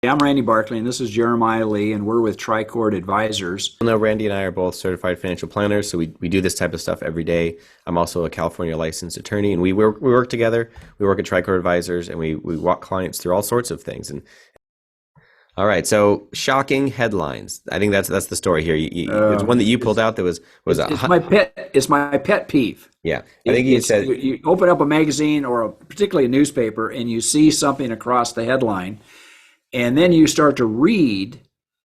I'm Randy Barkley, and this is Jeremiah Lee, and we're with Tricord Advisors. No, Randy and I are both certified financial planners, so we do this type of stuff every day. I'm also a California licensed attorney, and we work together. We work at Tricord Advisors, and we walk clients through all sorts of things. And all right, so shocking headlines. I think that's the story here. There's one that you pulled It's out that was a it's my pet peeve. yeah. I think you said You open up a magazine or particularly a newspaper, and you see something across the headline, and then you start to read,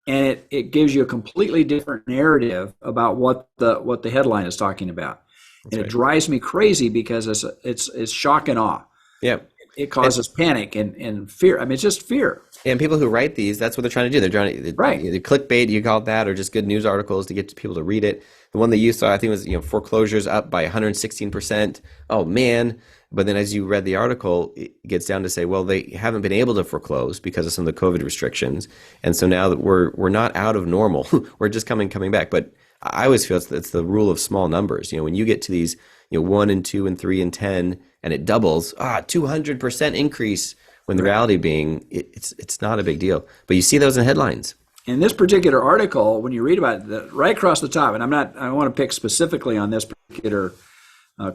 and it gives you a completely different narrative about what the headline is talking about, that's and it right. drives me crazy because it's shock and awe. Yeah. It And, causes panic and fear. I mean, it's just fear, and people who write these, that's what they're trying to do. They're trying to right? the clickbait, you call it that, or just good news articles to get people to read it. The one that you saw, I think, was foreclosures up by 116%. Oh man! But then as you read the article, it gets down to say, well, they haven't been able to foreclose because of some of the COVID restrictions, and so now that we're not out of normal, we're just coming back. But I always feel it's the rule of small numbers. When you get to these, 1 and 2 and 3 and 10, and it doubles, 200% increase. When the Right. reality being, it's not a big deal. But you see those in headlines. In this particular article, when you read about it, right across the top, and I don't want to pick specifically on this particular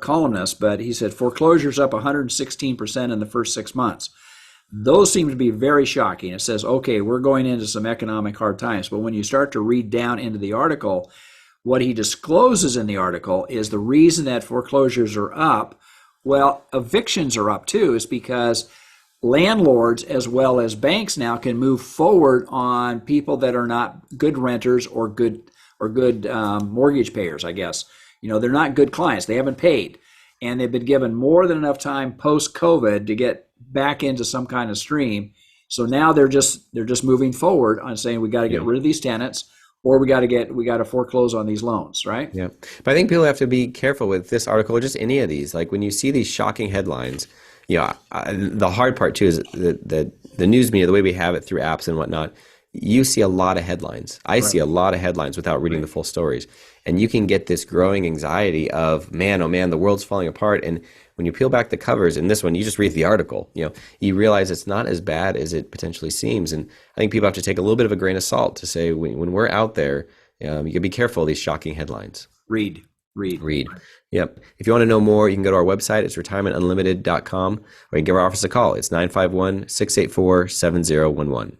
columnist, but he said foreclosures up 116% in the first 6 months. Those seem to be very shocking. It says, okay, we're going into some economic hard times. But when you start to read down into the article, what he discloses in the article is the reason that foreclosures are up. Well, evictions are up too, is because landlords as well as banks now can move forward on people that are not good renters or good mortgage payers. I guess they're not good clients. They haven't paid, and they've been given more than enough time post COVID to get back into some kind of stream. So now they're just moving forward on saying we got to get Yeah. rid of these tenants, or we got to foreclose on these loans, right? Yeah. But I think people have to be careful with this article or just any of these. Like when you see these shocking headlines, the hard part too is the news media, the way we have it through apps and whatnot, you see a lot of headlines. I see Right. a lot of headlines without reading the Right. full stories. And you can get this growing anxiety of, man, oh man, the world's falling apart. And when you peel back the covers in this one, you just read the article, you realize it's not as bad as it potentially seems. And I think people have to take a little bit of a grain of salt to say when we're out there, you can be careful of these shocking headlines. Read, read. Read. Yep. If you want to know more, you can go to our website. It's retirementunlimited.com, or you can give our office a call. It's 951-684-7011.